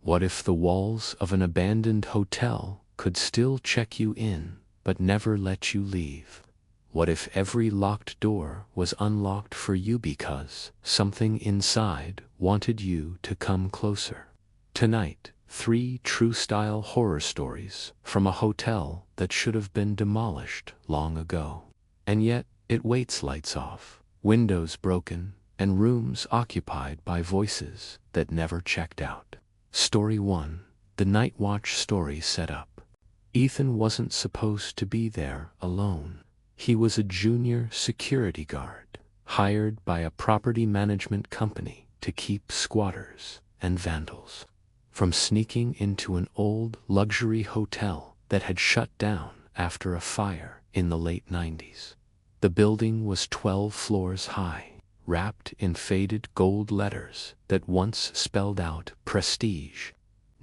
What if the walls of an abandoned hotel could still check you in, but never let you leave? What if every locked door was unlocked for you because something inside wanted you to come closer? Tonight, 3 true-style horror stories from a hotel that should have been demolished long ago. And yet, it waits lights off, windows broken, and rooms occupied by voices that never checked out. Story 1. The Night Watch story set up. Ethan wasn't supposed to be there alone. He was a junior security guard, hired by a property management company to keep squatters and vandals from sneaking into an old luxury hotel that had shut down after a fire in the late 90s. The building was 12 floors high, wrapped in faded gold letters that once spelled out prestige.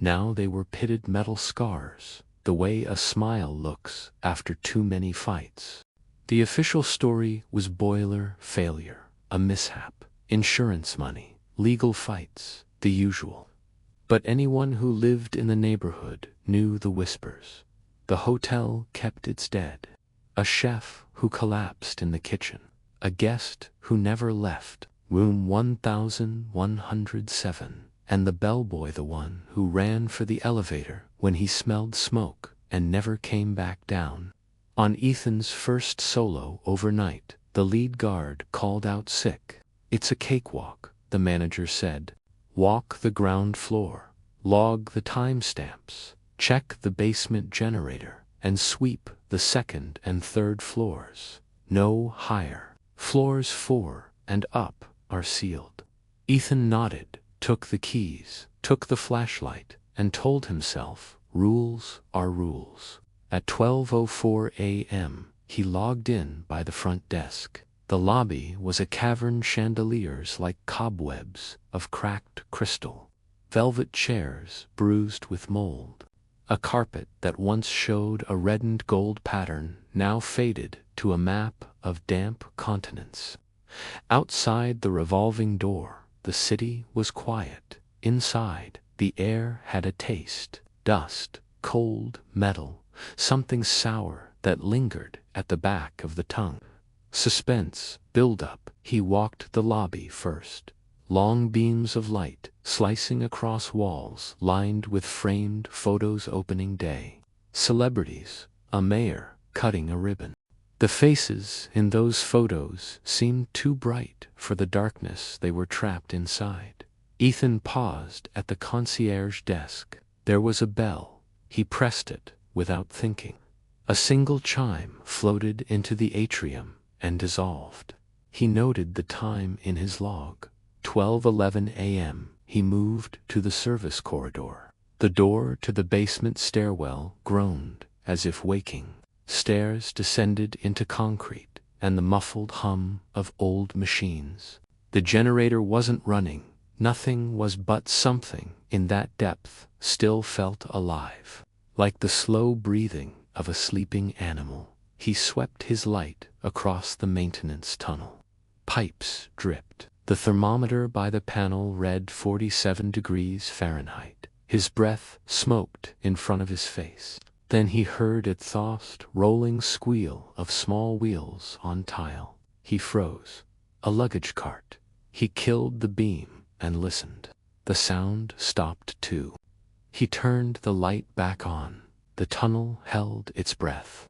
Now they were pitted metal scars, the way a smile looks after too many fights. The official story was boiler failure, a mishap, insurance money, legal fights, the usual. But anyone who lived in the neighborhood knew the whispers. The hotel kept its dead. A chef who collapsed in the kitchen. A guest who never left, room 1107, and the bellboy the one who ran for the elevator when he smelled smoke and never came back down. On Ethan's first solo overnight, the lead guard called out sick. "It's a cakewalk," the manager said. "Walk the ground floor, log the timestamps, check the basement generator, and sweep the second and third floors. No higher. Floors 4 and up are sealed." Ethan nodded, took the keys, took the flashlight, and told himself, rules are rules. At 12:04 a.m., he logged in by the front desk. The lobby was a cavern, chandeliers like cobwebs of cracked crystal, velvet chairs bruised with mold, a carpet that once showed a reddened gold pattern now faded to a map of damp continents. Outside the revolving door, the city was quiet. Inside, the air had a taste: dust, cold metal, something sour that lingered at the back of the tongue. Suspense, build-up. He walked the lobby first. Long beams of light slicing across walls lined with framed photos. Opening day. Celebrities, a mayor cutting a ribbon. The faces in those photos seemed too bright for the darkness they were trapped inside. Ethan paused at the concierge desk. There was a bell. He pressed it without thinking. A single chime floated into the atrium and dissolved. He noted the time in his log. 12:11 a.m. He moved to the service corridor. The door to the basement stairwell groaned as if waking. Stairs descended into concrete and the muffled hum of old machines. The generator wasn't running. Nothing was, but something in that depth still felt alive. Like the slow breathing of a sleeping animal, he swept his light across the maintenance tunnel. Pipes dripped. The thermometer by the panel read 47 degrees Fahrenheit. His breath smoked in front of his face. Then he heard its soft, rolling squeal of small wheels on tile. He froze. A luggage cart. He killed the beam and listened. The sound stopped too. He turned the light back on. The tunnel held its breath.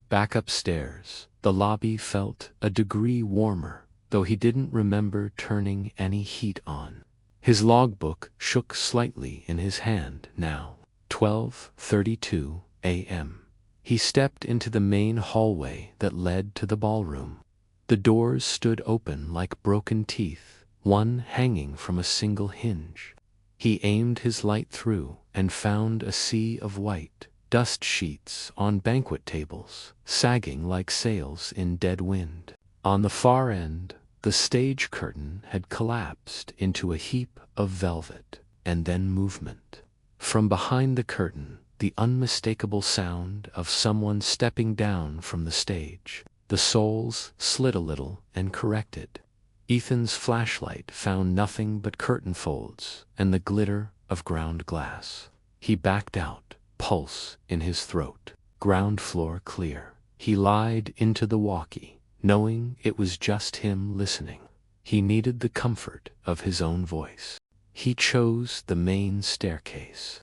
Back upstairs, the lobby felt a degree warmer, though he didn't remember turning any heat on. His logbook shook slightly in his hand now. 12:32 a.m. He stepped into the main hallway that led to the ballroom. The doors stood open like broken teeth, one hanging from a single hinge. He aimed his light through and found a sea of white, dust sheets on banquet tables, sagging like sails in dead wind. On the far end, the stage curtain had collapsed into a heap of velvet, and then movement. From behind the curtain, the unmistakable sound of someone stepping down from the stage. The soles slid a little and corrected. Ethan's flashlight found nothing but curtain folds and the glitter of ground glass. He backed out, pulse in his throat. Ground floor clear. He lied into the walkie, knowing it was just him listening. He needed the comfort of his own voice. He chose the main staircase.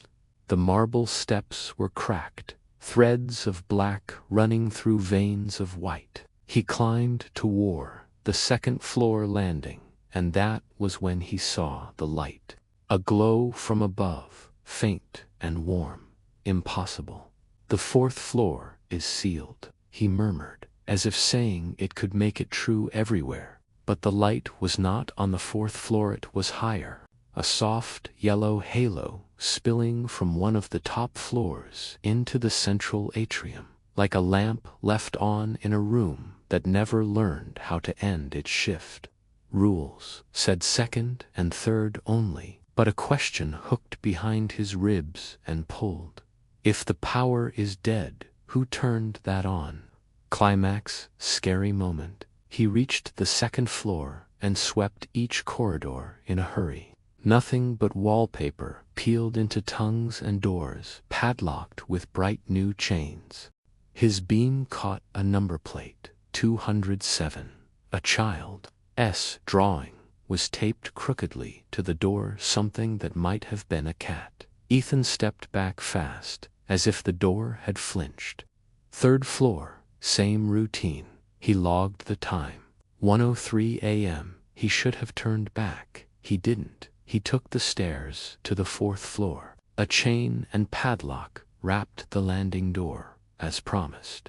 The marble steps were cracked, threads of black running through veins of white. He climbed toward the second-floor landing, and that was when he saw the light. A glow from above, faint and warm. Impossible. "The fourth floor is sealed," he murmured, as if saying it could make it true everywhere. But the light was not on the fourth floor, it was higher. A soft yellow halo spilling from one of the top floors into the central atrium, like a lamp left on in a room that never learned how to end its shift. "Rules," said second and third only, but a question hooked behind his ribs and pulled. "If the power is dead, who turned that on?" Climax, scary moment. He reached the second floor and swept each corridor in a hurry. Nothing but wallpaper peeled into tongues and doors padlocked with bright new chains. His beam caught a number plate, 207. A child's drawing was taped crookedly to the door, something that might have been a cat. Ethan stepped back fast, as if the door had flinched. Third floor, same routine. He logged the time. 1:03 a.m. He should have turned back. He didn't. He took the stairs to the fourth floor. A chain and padlock wrapped the landing door, as promised.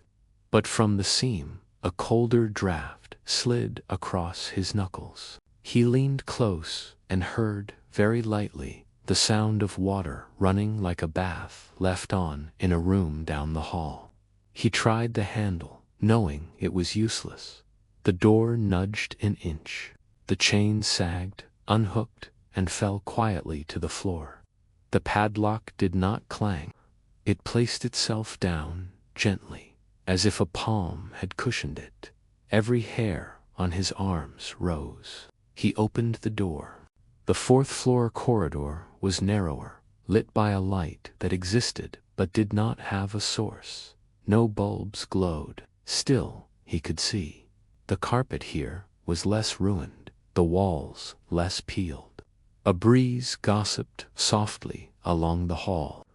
But from the seam, a colder draft slid across his knuckles. He leaned close and heard, very lightly, the sound of water running like a bath left on in a room down the hall. He tried the handle, knowing it was useless. The door nudged an inch. The chain sagged, unhooked, and fell quietly to the floor. The padlock did not clang. It placed itself down, gently, as if a palm had cushioned it. Every hair on his arms rose. He opened the door. The fourth-floor corridor was narrower, lit by a light that existed but did not have a source. No bulbs glowed. Still, he could see. The carpet here was less ruined, the walls less peeled. A breeze gossiped softly along the hall.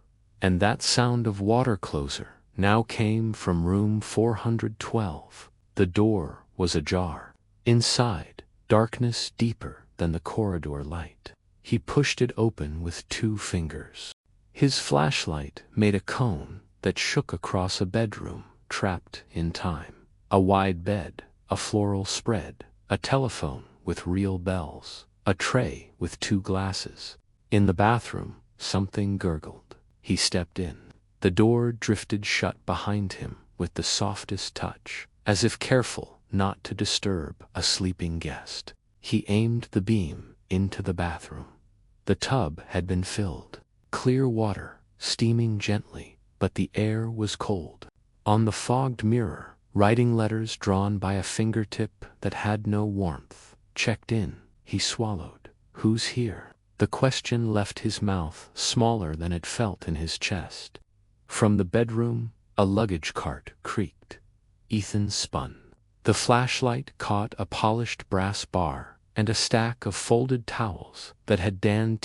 And that sound of water closer now came from room 412. The door was ajar. Inside, darkness deeper than the corridor light. He pushed it open with 2 fingers. His flashlight made a cone that shook across a bedroom trapped in time. A wide bed, a floral spread, a telephone with real bells, a tray with 2 glasses. In the bathroom, something gurgled. He stepped in. The door drifted shut behind him with the softest touch, as if careful not to disturb a sleeping guest. He aimed the beam into the bathroom. The tub had been filled. Clear water, steaming gently, but the air was cold. On the fogged mirror, writing letters drawn by a fingertip that had no warmth. Checked in. He swallowed. "Who's here?" The question left his mouth smaller than it felt in his chest. From the bedroom, a luggage cart creaked. Ethan spun. The flashlight caught a polished brass bar and a stack of folded towels that had been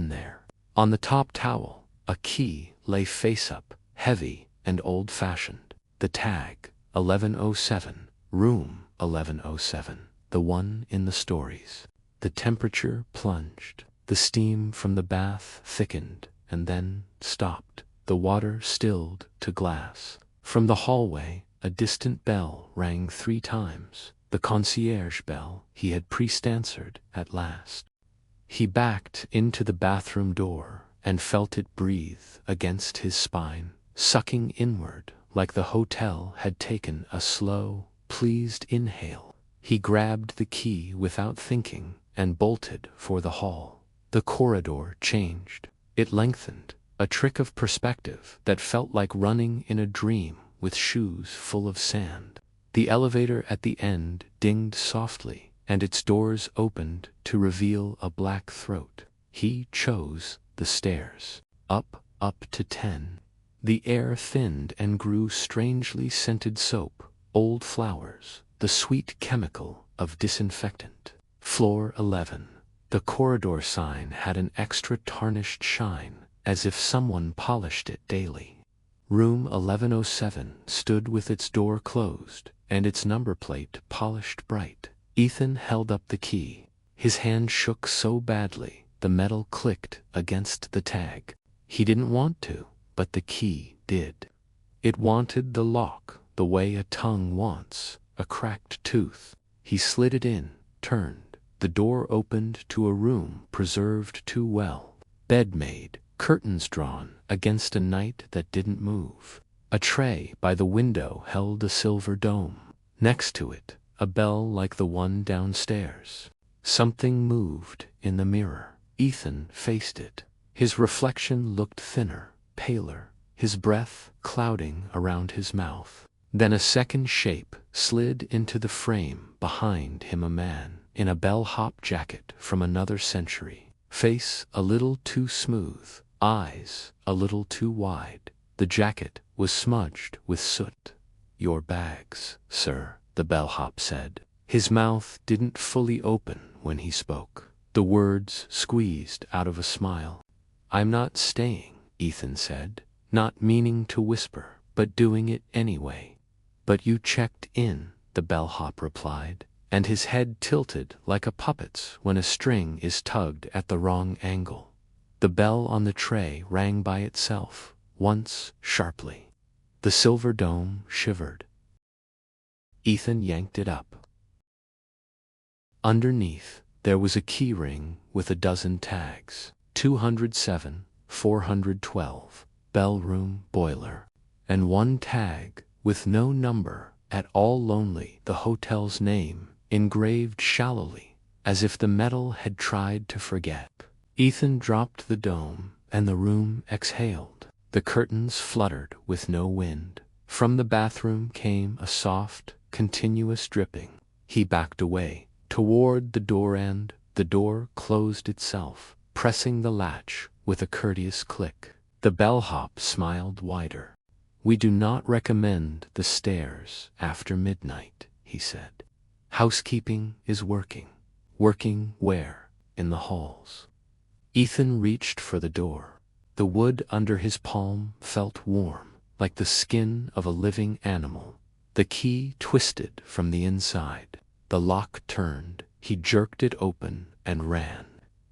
there. On the top towel, a key lay face up, heavy and old-fashioned. The tag, 1107, room 1107, the one in the stories. The temperature plunged. The steam from the bath thickened and then stopped. The water stilled to glass. From the hallway, a distant bell rang 3 times. The concierge bell he had pre-answered at last. He backed into the bathroom door and felt it breathe against his spine, sucking inward like the hotel had taken a slow, pleased inhale. He grabbed the key without thinking and bolted for the hall. The corridor changed. It lengthened, a trick of perspective that felt like running in a dream with shoes full of sand. The elevator at the end dinged softly, and its doors opened to reveal a black throat. He chose the stairs. Up to 10. The air thinned and grew strangely scented soap, old flowers, the sweet chemical of disinfectant. Floor 11. The corridor sign had an extra tarnished shine, as if someone polished it daily. Room 1107 stood with its door closed, and its number plate polished bright. Ethan held up the key. His hand shook so badly, the metal clicked against the tag. He didn't want to, but the key did. It wanted the lock, the way a tongue wants, a cracked tooth. He slid it in, turned. The door opened to a room preserved too well. Bed made, curtains drawn against a night that didn't move. A tray by the window held a silver dome. Next to it, a bell like the one downstairs. Something moved in the mirror. Ethan faced it. His reflection looked thinner, paler, his breath clouding around his mouth. Then a second shape slid into the frame behind him, a man in a bellhop jacket from another century. Face a little too smooth, eyes a little too wide. The jacket was smudged with soot. "Your bags, sir," the bellhop said. His mouth didn't fully open when he spoke. The words squeezed out of a smile. "I'm not staying," Ethan said, not meaning to whisper, but doing it anyway. "But you checked in," the bellhop replied, and his head tilted like a puppet's when a string is tugged at the wrong angle. The bell on the tray rang by itself, once sharply. The silver dome shivered. Ethan yanked it up. Underneath, there was a key ring with a dozen tags. 207, 412, bellroom boiler. And one tag, with no number at all, lonely, the hotel's name, engraved shallowly, as if the metal had tried to forget. Ethan dropped the dome, and the room exhaled. The curtains fluttered with no wind. From the bathroom came a soft, continuous dripping. He backed away, toward the door, and the door closed itself, pressing the latch with a courteous click. The bellhop smiled wider. "We do not recommend the stairs after midnight," he said. "Housekeeping is working." "Working where?" "In the halls." Ethan reached for the door. The wood under his palm felt warm, like the skin of a living animal. The key twisted from the inside. The lock turned. He jerked it open and ran.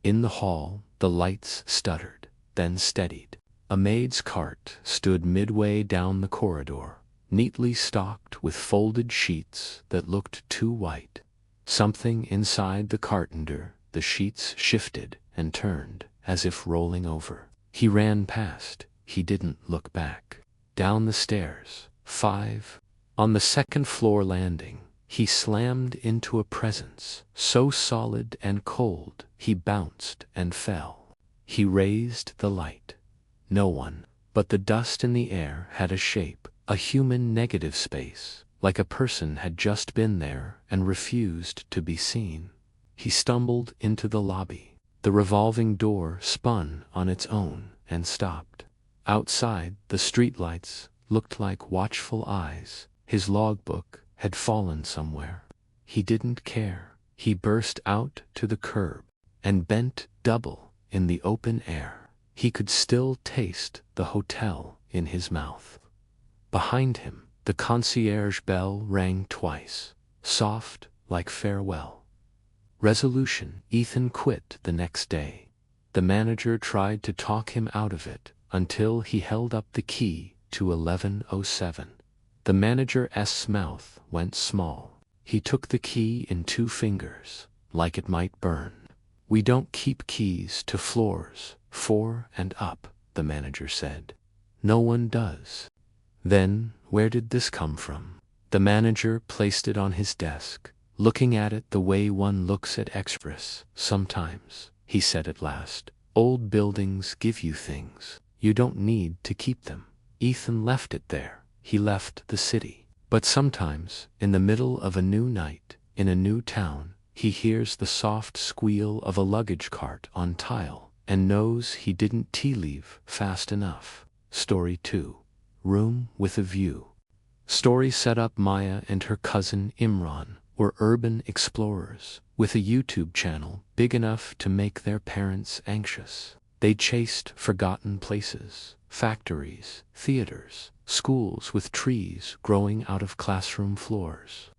In the hall, the lights stuttered, then steadied. A maid's cart stood midway down the corridor, neatly stocked with folded sheets that looked too white. Something inside the cart under the sheets shifted and turned, as if rolling over. He ran past. He didn't look back. Down the stairs, 5. On the second floor landing, he slammed into a presence so solid and cold he bounced and fell. He raised the light. No one, but the dust in the air had a shape, a human negative space, like a person had just been there and refused to be seen. He stumbled into the lobby. The revolving door spun on its own and stopped. Outside, the streetlights looked like watchful eyes. His logbook had fallen somewhere. He didn't care. He burst out to the curb and bent double in the open air. He could still taste the hotel in his mouth. Behind him, the concierge bell rang twice, soft like farewell. Resolution: Ethan quit the next day. The manager tried to talk him out of it until he held up the key to 1107. The manager's mouth went small. He took the key in 2 fingers, like it might burn. "We don't keep keys to floors 4 and up," the manager said. "No one does." Then, where did this come from? The manager placed it on his desk, looking at it the way one looks at extras. "Sometimes," he said at last, "old buildings give you things. You don't need to keep them." Ethan left it there. He left the city. But sometimes, in the middle of a new night, in a new town, he hears the soft squeal of a luggage cart on tile, and knows he didn't tea leave fast enough. Story 2. Room with a View. Story set up Maya and her cousin Imran were urban explorers with a YouTube channel big enough to make their parents anxious. They chased forgotten places, factories, theaters, schools with trees growing out of classroom floors.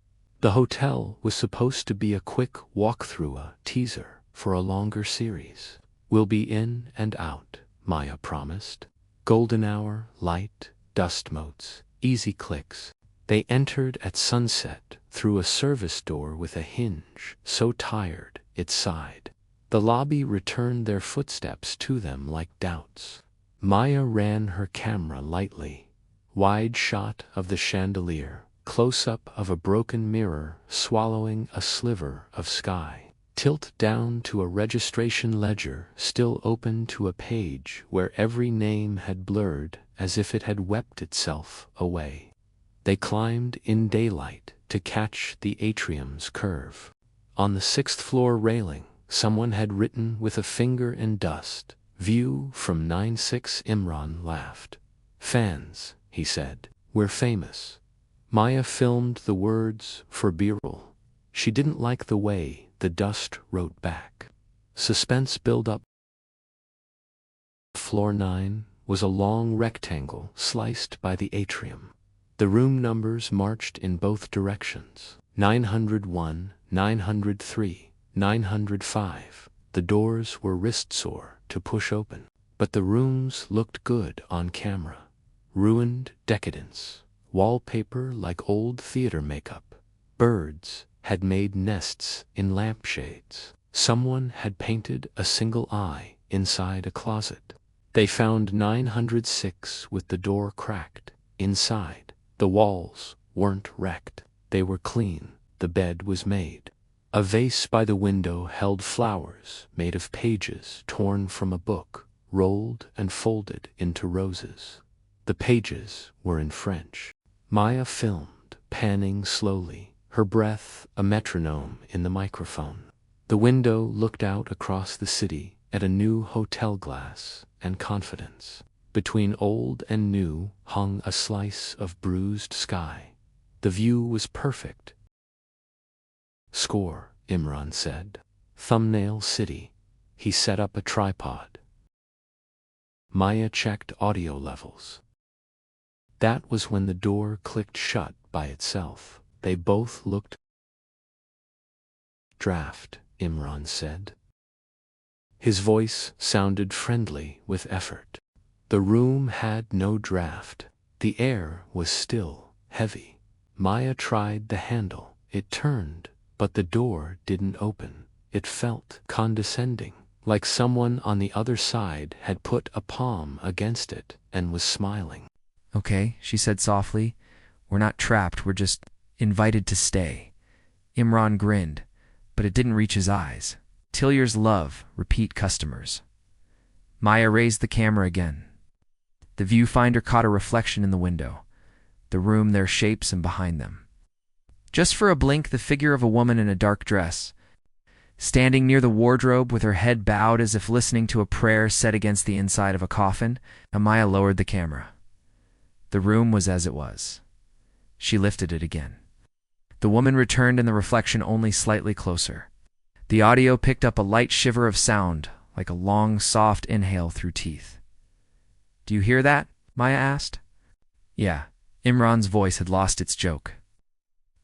The hotel was supposed to be a quick walkthrough, a teaser for a longer series. We'll be in and out, Maya promised. Golden hour, light, dust motes, easy clicks. They entered at sunset through a service door with a hinge, so tired it sighed. The lobby returned their footsteps to them like doubts. Maya ran her camera lightly. Wide shot of the chandelier, close-up of a broken mirror swallowing a sliver of sky. Tilt down to a registration ledger still open to a page where every name had blurred as if it had wept itself away. They climbed in daylight to catch the atrium's curve. On the 6th floor railing, someone had written with a finger in dust, "View from 9-6." Imran laughed. "Fans," he said. "We're famous." Maya filmed the words for B-roll. She didn't like the way the dust wrote back. Suspense built up. Floor 9 was a long rectangle sliced by the atrium. The room numbers marched in both directions. 901, 903, 905. The doors were wrist-sore to push open, but the rooms looked good on camera. Ruined decadence, wallpaper like old theater makeup. Birds had made nests in lampshades. Someone had painted a single eye inside a closet. They found 906 with the door cracked. Inside, the walls weren't wrecked. They were clean. The bed was made. A vase by the window held flowers made of pages torn from a book, rolled and folded into roses. The pages were in French. Maya filmed, panning slowly, her breath a metronome in the microphone. The window looked out across the city at a new hotel, glass and confidence. Between old and new hung a slice of bruised sky. The view was perfect. "Score," Imran said. "Thumbnail city." He set up a tripod. Maya checked audio levels. That was when the door clicked shut by itself. They both looked. "Draft," Imran said. His voice sounded friendly with effort. The room had no draft. The air was still, heavy. Maya tried the handle. It turned, but the door didn't open. It felt condescending, like someone on the other side had put a palm against it and was smiling. "Okay," she said softly. "We're not trapped, we're just invited to stay." Imran grinned, but it didn't reach his eyes. "Tillyer's love, repeat customers." Maya raised the camera again. The viewfinder caught a reflection in the window, the room, their shapes, and behind them. Just for a blink, the figure of a woman in a dark dress, standing near the wardrobe with her head bowed as if listening to a prayer set against the inside of a coffin. Maya lowered the camera. The room was as it was. She lifted it again. The woman returned in the reflection only slightly closer. The audio picked up a light shiver of sound, like a long, soft inhale through teeth. "Do you hear that?" Maya asked. "Yeah." Imran's voice had lost its joke.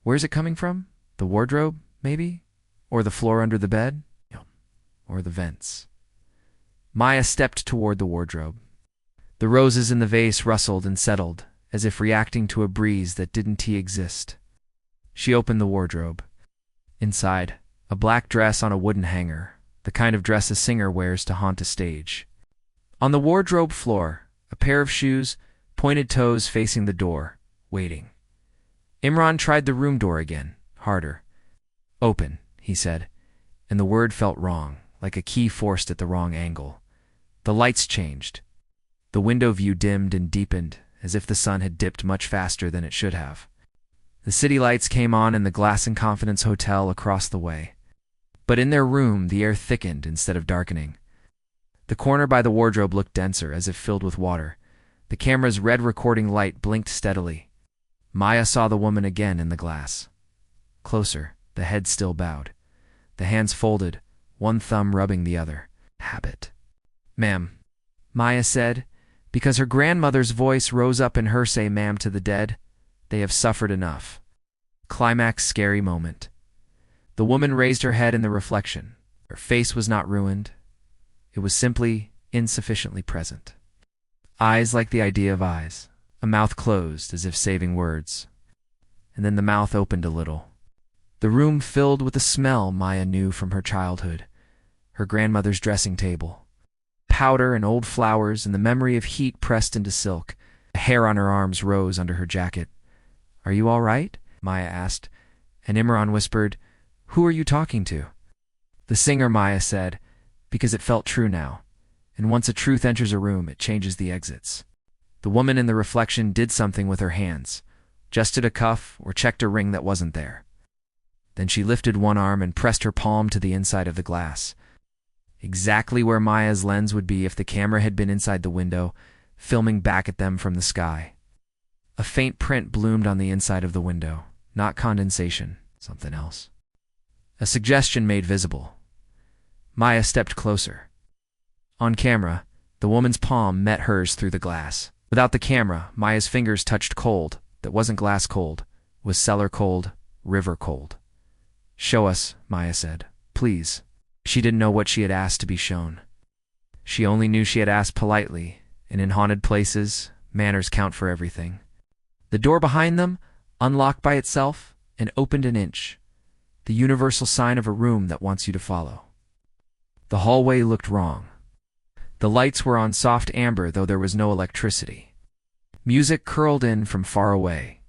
"Where's it coming from? The wardrobe, maybe? Or the floor under the bed? Or the vents?" Maya stepped toward the wardrobe. The roses in the vase rustled and settled, as if reacting to a breeze that didn't exist. She opened the wardrobe. Inside, a black dress on a wooden hanger, the kind of dress a singer wears to haunt a stage. On the wardrobe floor, a pair of shoes, pointed toes facing the door, waiting. Imran tried the room door again, harder. "Open," he said, and the word felt wrong, like a key forced at the wrong angle. The lights changed. The window view dimmed and deepened, as if the sun had dipped much faster than it should have. The city lights came on in the Glass and Confidence Hotel across the way. But in their room, the air thickened instead of darkening. The corner by the wardrobe looked denser, as if filled with water. The camera's red recording light blinked steadily. Maya saw the woman again in the glass. Closer, the head still bowed. The hands folded, one thumb rubbing the other. Habit. "Ma'am," Maya said, because her grandmother's voice rose up in her say ma'am to the dead. "They have suffered enough." Climax scary moment. The woman raised her head in the reflection. Her face was not ruined. It was simply insufficiently present. Eyes like the idea of eyes. A mouth closed as if saving words. And then the mouth opened a little. The room filled with a smell Maya knew from her childhood. Her grandmother's dressing table. Powder and old flowers and the memory of heat pressed into silk. The hair on her arms rose under her jacket. "Are you all right?" Maya asked, and Imran whispered, "Who are you talking to?" "The singer," Maya said, because it felt true now. And once a truth enters a room, it changes the exits. The woman in the reflection did something with her hands, adjusted a cuff or checked a ring that wasn't there. Then she lifted one arm and pressed her palm to the inside of the glass. Exactly where Maya's lens would be if the camera had been inside the window, filming back at them from the sky. A faint print bloomed on the inside of the window. Not condensation, something else. A suggestion made visible. Maya stepped closer. On camera, the woman's palm met hers through the glass. Without the camera, Maya's fingers touched cold that wasn't glass cold, was cellar cold, river cold. "Show us," Maya said. "Please." She didn't know what she had asked to be shown. She only knew she had asked politely, and in haunted places, manners count for everything. The door behind them unlocked by itself and opened an inch, the universal sign of a room that wants you to follow. The hallway looked wrong. The lights were on soft amber, though there was no electricity. Music curled in from far away.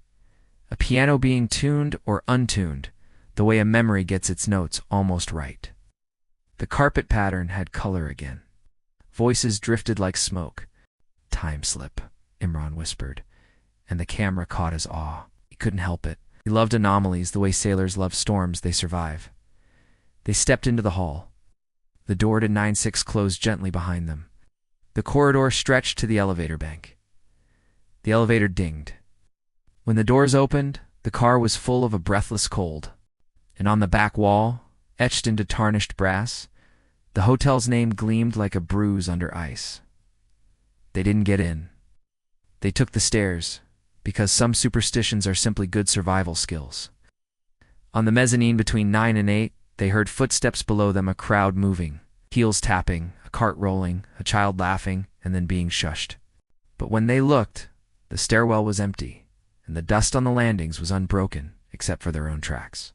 A piano being tuned or untuned, the way a memory gets its notes almost right. The carpet pattern had color again. Voices drifted like smoke. "Time slip," Imran whispered, and the camera caught his awe. He couldn't help it. He loved anomalies the way sailors love storms they survive. They stepped into the hall. The door to 9-6 closed gently behind them. The corridor stretched to the elevator bank. The elevator dinged. When the doors opened, the car was full of a breathless cold. And on the back wall, etched into tarnished brass, the hotel's name gleamed like a bruise under ice. They didn't get in. They took the stairs, because some superstitions are simply good survival skills. On the mezzanine between 9 and 8, they heard footsteps below them, a crowd moving, heels tapping, a cart rolling, a child laughing, and then being shushed. But when they looked, the stairwell was empty, and the dust on the landings was unbroken, except for their own tracks.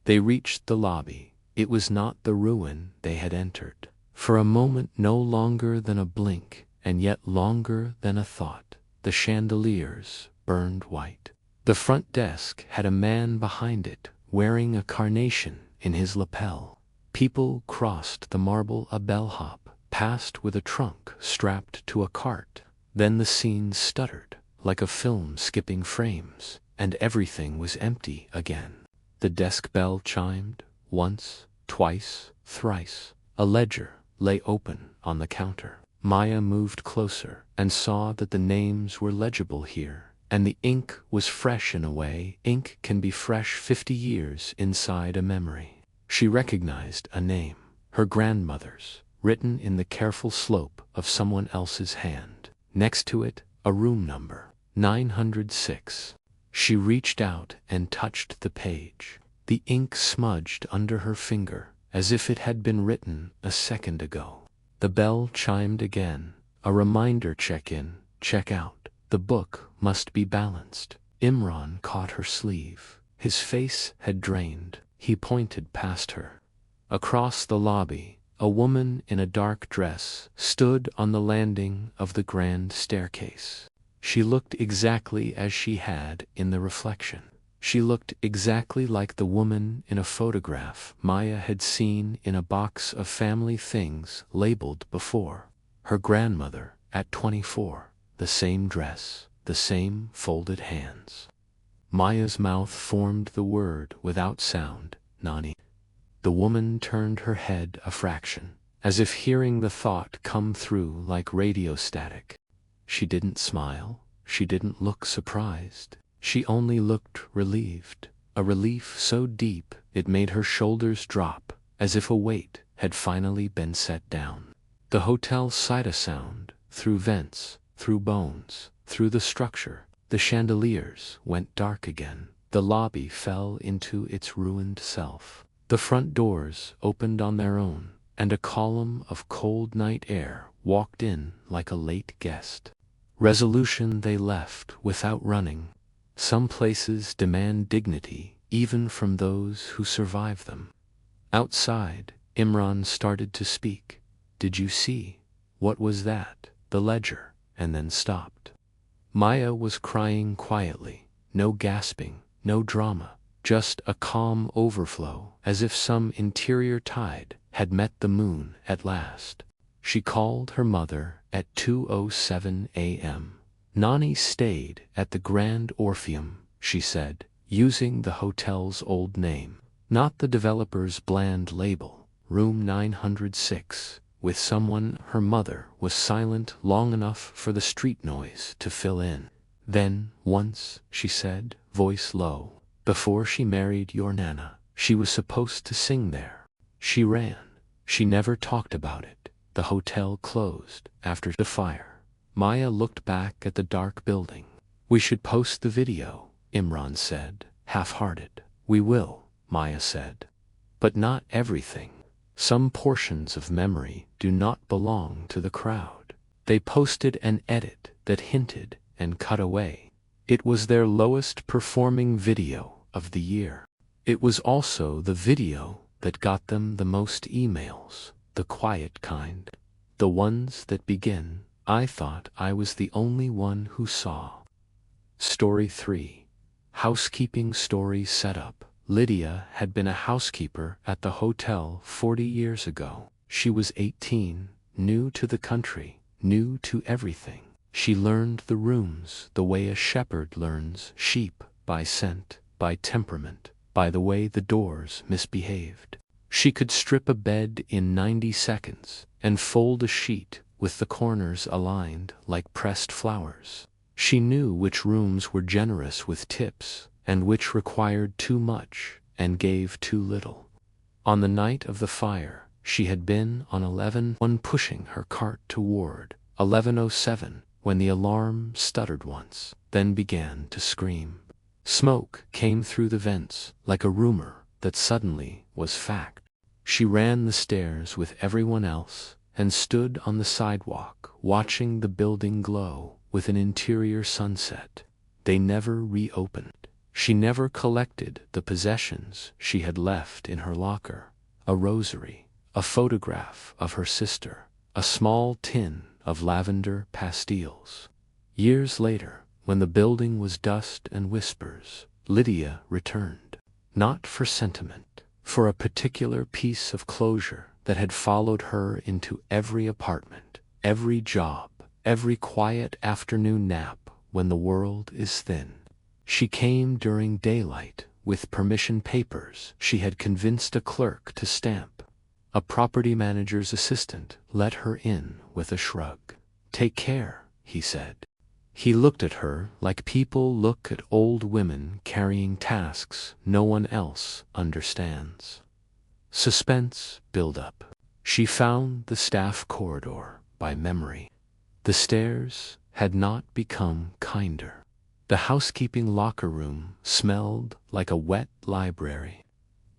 They reached the lobby. It was not the ruin they had entered. For a moment no longer than a blink, and yet longer than a thought, the chandeliers burned white. The front desk had a man behind it, wearing a carnation in his lapel. People crossed the marble a bellhop, passed with a trunk strapped to a cart. Then the scene stuttered, like a film skipping frames, and everything was empty again. The desk bell chimed, once, twice, thrice. A ledger lay open on the counter. Maya moved closer and saw that the names were legible here, and the ink was fresh in a way ink can be fresh 50 years inside a memory. She recognized a name, her grandmother's, written in the careful slope of someone else's hand. Next to it, a room number, 906. She reached out and touched the page. The ink smudged under her finger, as if it had been written a second ago. The bell chimed again, a reminder: check in, check out. The book must be balanced. Imran caught her sleeve. His face had drained. He pointed past her. Across the lobby, a woman in a dark dress stood on the landing of the grand staircase. She looked exactly as she had in the reflection. She looked exactly like the woman in a photograph Maya had seen in a box of family things labeled before. Her grandmother at 24, the same dress, the same folded hands. Maya's mouth formed the word without sound, Nani. The woman turned her head a fraction, as if hearing the thought come through like radio static. She didn't smile, she didn't look surprised, she only looked relieved, a relief so deep it made her shoulders drop, as if a weight had finally been set down. The hotel sighed a sound, through vents, through bones, through the structure. The chandeliers went dark again. The lobby fell into its ruined self. The front doors opened on their own, and a column of cold night air walked in like a late guest. Resolution they left without running. Some places demand dignity even from those who survive them. Outside, Imran started to speak. "Did you see? What was that?" The ledger, and then stopped. Maya was crying quietly, no gasping, no drama, just a calm overflow, as if some interior tide had met the moon at last. She called her mother at 2:07 a.m. Nani stayed at the Grand Orpheum, she said, using the hotel's old name, not the developer's bland label, room 906. With someone. Her mother was silent long enough for the street noise to fill in. "Then, once," she said, voice low, "before she married your Nana, she was supposed to sing there. She ran. She never talked about it. The hotel closed after the fire." Maya looked back at the dark building. "We should post the video," Imran said, half-hearted. "We will," Maya said. "But not everything. Some portions of memory do not belong to the crowd." They posted an edit that hinted and cut away. It was their lowest performing video of the year. It was also the video that got them the most emails, the quiet kind. The ones that begin, "I thought I was the only one who saw." Story 3. Housekeeping story setup. Lydia had been a housekeeper at the hotel 40 years ago. She was 18, new to the country, new to everything. She learned the rooms the way a shepherd learns sheep, by scent, by temperament, by the way the doors misbehaved. She could strip a bed in 90 seconds and fold a sheet with the corners aligned like pressed flowers. She knew which rooms were generous with tips and which required too much and gave too little. On the night of the fire, she had been on 11:01 pushing her cart toward 11:07 when the alarm stuttered once, then began to scream. Smoke came through the vents like a rumor that suddenly was fact. She ran the stairs with everyone else and stood on the sidewalk watching the building glow with an interior sunset. They never reopened. She never collected the possessions she had left in her locker: a rosary, a photograph of her sister, a small tin of lavender pastilles. Years later, when the building was dust and whispers, Lydia returned. Not for sentiment, for a particular piece of closure that had followed her into every apartment, every job, every quiet afternoon nap when the world is thin. She came during daylight with permission papers she had convinced a clerk to stamp. A property manager's assistant let her in with a shrug. "Take care," he said. He looked at her like people look at old women carrying tasks no one else understands. Suspense built up. She found the staff corridor by memory. The stairs had not become kinder. The housekeeping locker room smelled like a wet library.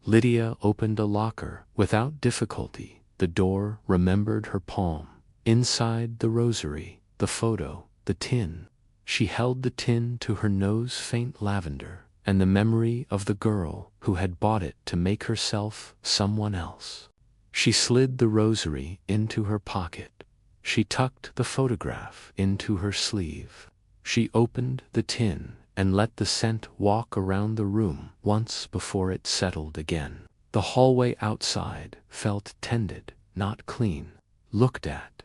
Lydia opened a locker without difficulty. The door remembered her palm. Inside the rosary, the photo, the tin. She held the tin to her nose, faint lavender, and the memory of the girl who had bought it to make herself someone else. She slid the rosary into her pocket. She tucked the photograph into her sleeve. She opened the tin and let the scent walk around the room once before it settled again. The hallway outside felt tended, not clean. Looked at.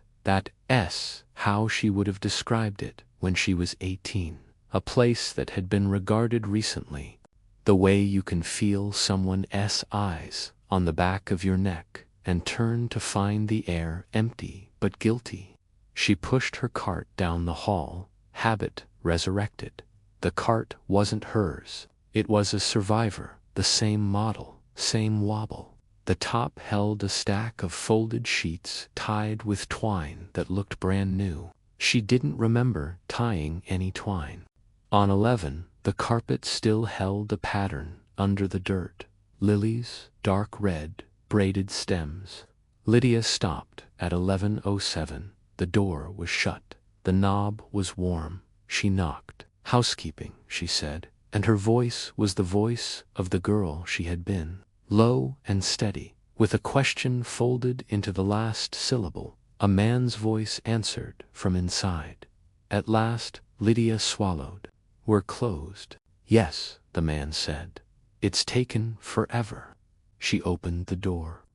How she would have described it when she was 18. A place that had been regarded recently. The way you can feel someone's eyes on the back of your neck and turned to find the air empty but guilty. She pushed her cart down the hall, habit resurrected. The cart wasn't hers. It was a survivor, the same model, same wobble. The top held a stack of folded sheets tied with twine that looked brand new. She didn't remember tying any twine. On 11, the carpet still held a pattern under the dirt. Lilies, dark red, braided stems. Lydia stopped at 11:07. The door was shut. The knob was warm. She knocked. "Housekeeping," she said, and her voice was the voice of the girl she had been, low and steady, with a question folded into the last syllable. A man's voice answered from inside. At last, Lydia swallowed. "We're closed." "Yes," the man said. "It's taken forever." She opened the door.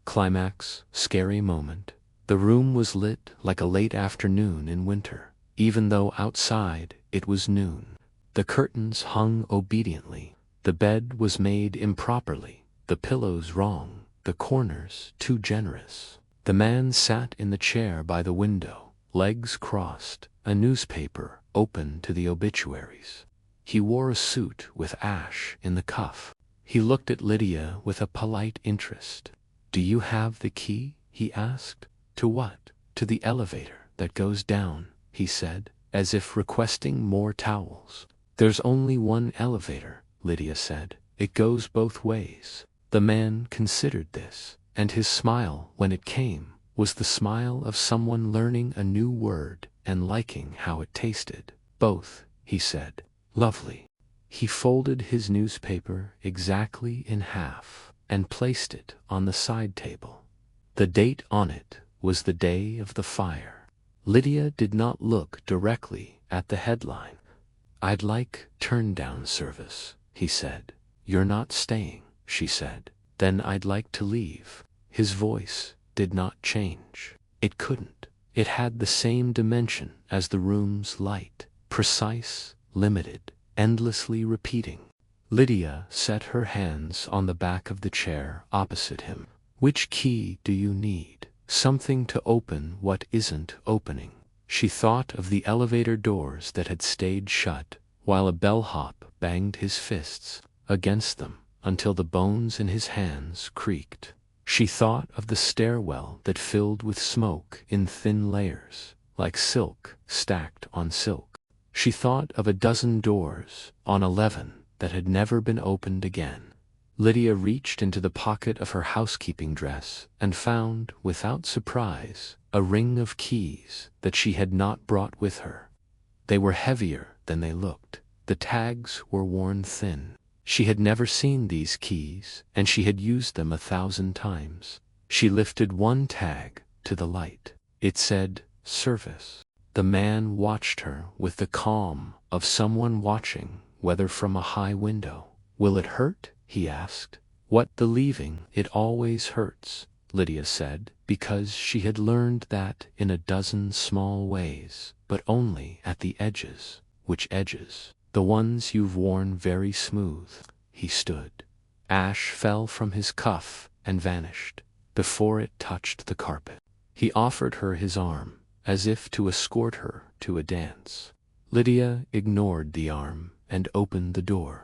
Climax, scary moment. The room was lit like a late afternoon in winter, even though outside it was noon. The curtains hung obediently. The bed was made improperly, the pillows wrong, the corners too generous. The man sat in the chair by the window, legs crossed, a newspaper open to the obituaries. He wore a suit with ash in the cuff. He looked at Lydia with a polite interest. "Do you have the key?" he asked. "To what?" "To the elevator that goes down," he said, as if requesting more towels. "There's only one elevator," Lydia said. "It goes both ways." The man considered this, and his smile, when it came, was the smile of someone learning a new word and liking how it tasted. "Both," he said. "Lovely." He folded his newspaper exactly in half and placed it on the side table. The date on it was the day of the fire. Lydia did not look directly at the headline. "I'd like turn-down service," he said. "You're not staying," she said. "Then I'd like to leave." His voice did not change. It couldn't. It had the same dimension as the room's light, precise, limited, endlessly repeating. Lydia set her hands on the back of the chair opposite him. "Which key do you need?" "Something to open what isn't opening." She thought of the elevator doors that had stayed shut, while a bellhop banged his fists against them until the bones in his hands creaked. She thought of the stairwell that filled with smoke in thin layers, like silk stacked on silk. She thought of a dozen doors on 11 that had never been opened again. Lydia reached into the pocket of her housekeeping dress and found, without surprise, a ring of keys that she had not brought with her. They were heavier than they looked. The tags were worn thin. She had never seen these keys, and she had used them 1,000 times. She lifted one tag to the light. It said, "Service." The man watched her with the calm of someone watching, whether from a high window. "Will it hurt?" he asked. "What, the leaving?" "It always hurts," Lydia said, because she had learned that in a dozen small ways, but only at the edges. "Which edges?" "The ones you've worn very smooth." He stood. Ash fell from his cuff and vanished before it touched the carpet. He offered her his arm, as if to escort her to a dance. Lydia ignored the arm and opened the door.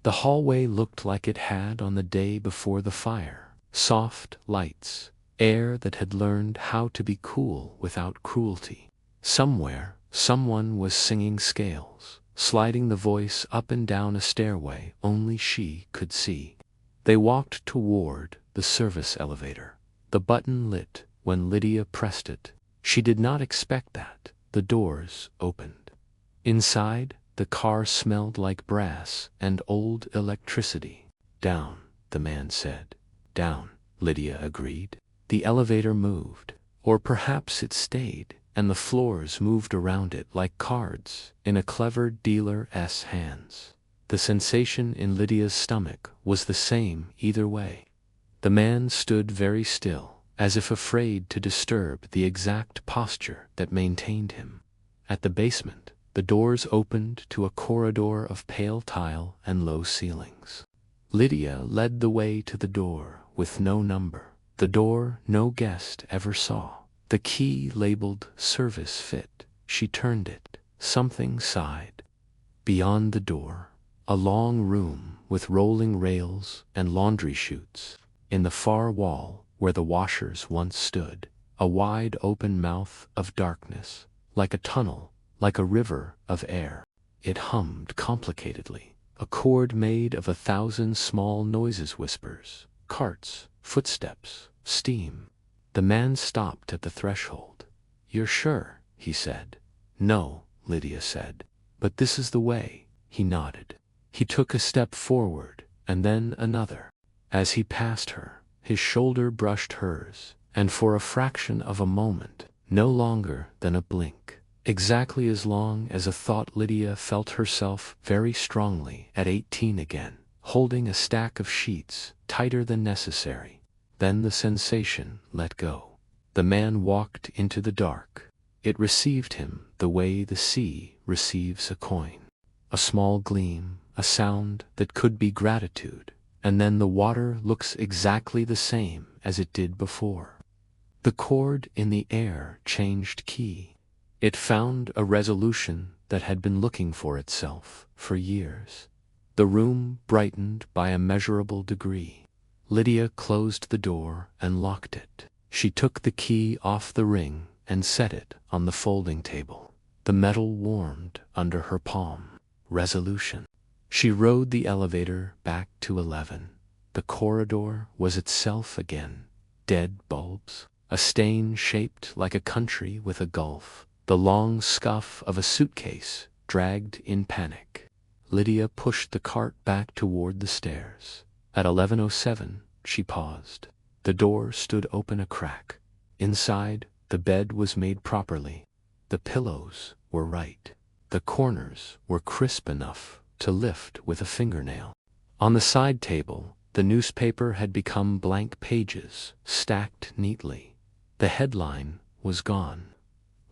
The hallway looked like it had on the day before the fire. Soft lights, air that had learned how to be cool without cruelty. Somewhere, someone was singing scales, sliding the voice up and down a stairway only she could see. They walked toward the service elevator. The button lit when Lydia pressed it. She did not expect that. The doors opened. Inside, the car smelled like brass and old electricity. "Down," the man said. "Down," Lydia agreed. The elevator moved, or perhaps it stayed, and the floors moved around it like cards in a clever dealer's hands. The sensation in Lydia's stomach was the same either way. The man stood very still, as if afraid to disturb the exact posture that maintained him. At the basement, the doors opened to a corridor of pale tile and low ceilings. Lydia led the way to the door with no number. The door no guest ever saw. The key labeled service fit. She turned it. Something sighed. Beyond the door, a long room with rolling rails and laundry chutes. In the far wall, where the washers once stood, a wide open mouth of darkness, like a tunnel, like a river of air. It hummed complicatedly, a chord made of 1,000 small noises, whispers, carts, footsteps, steam. The man stopped at the threshold. "You're sure?" he said. "No," Lydia said. "But this is the way." He nodded. He took a step forward, and then another. As he passed her, his shoulder brushed hers, and for a fraction of a moment, no longer than a blink, exactly as long as a thought, Lydia felt herself very strongly at 18 again, holding a stack of sheets tighter than necessary. Then the sensation let go. The man walked into the dark. It received him the way the sea receives a coin. A small gleam, a sound that could be gratitude, and then the water looks exactly the same as it did before. The chord in the air changed key. It found a resolution that had been looking for itself for years. The room brightened by a measurable degree. Lydia closed the door and locked it. She took the key off the ring and set it on the folding table. The metal warmed under her palm. Resolution. She rode the elevator back to 11. The corridor was itself again. Dead bulbs, a stain shaped like a country with a gulf, the long scuff of a suitcase dragged in panic. Lydia pushed the cart back toward the stairs. At 11:07, she paused. The door stood open a crack. Inside, the bed was made properly. The pillows were right. The corners were crisp enough to lift with a fingernail. On the side table, the newspaper had become blank pages, stacked neatly. The headline was gone.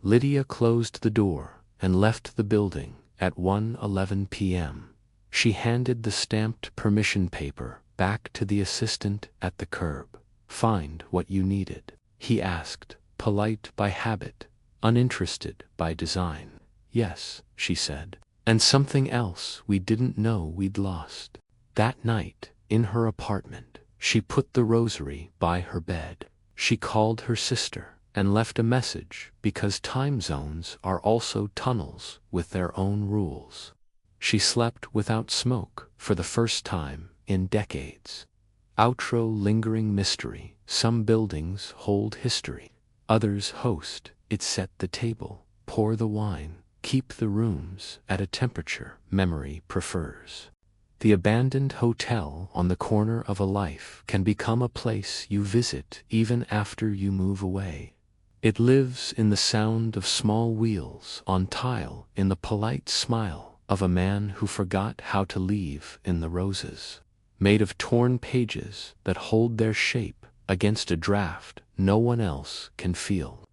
Lydia closed the door and left the building at 1:11 p.m. She handed the stamped permission paper back to the assistant at the curb. "Find what you needed?" he asked, polite by habit, uninterested by design. "Yes," she said. "And something else we didn't know we'd lost." That night, in her apartment, she put the rosary by her bed. She called her sister and left a message, because time zones are also tunnels with their own rules. She slept without smoke for the first time in decades. Outro: lingering mystery. Some buildings hold history. Others host. It set the table, pour the wine, keep the rooms at a temperature memory prefers. The abandoned hotel on the corner of a life can become a place you visit even after you move away. It lives in the sound of small wheels on tile, in the polite smile of a man who forgot how to leave in the roses. Made of torn pages that hold their shape against a draft no one else can feel.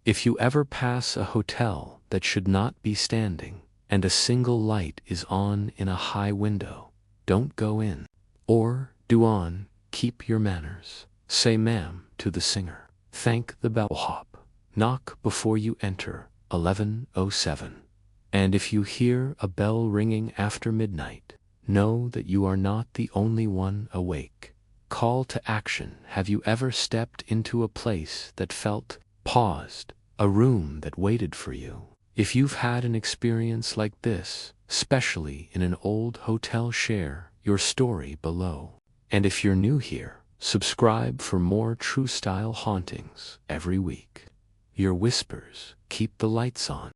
If you ever pass a hotel that should not be standing, and a single light is on in a high window, don't go in. Or, do on, keep your manners. Say ma'am to the singer. Thank the bellhop. Knock before you enter. 11:07. And if you hear a bell ringing after midnight, know that you are not the only one awake. Call to action. Have you ever stepped into a place that felt paused, a room that waited for you? If you've had an experience like this, especially in an old hotel, share your story below. And if you're new here, subscribe for more true style hauntings every week. Your whispers keep the lights on.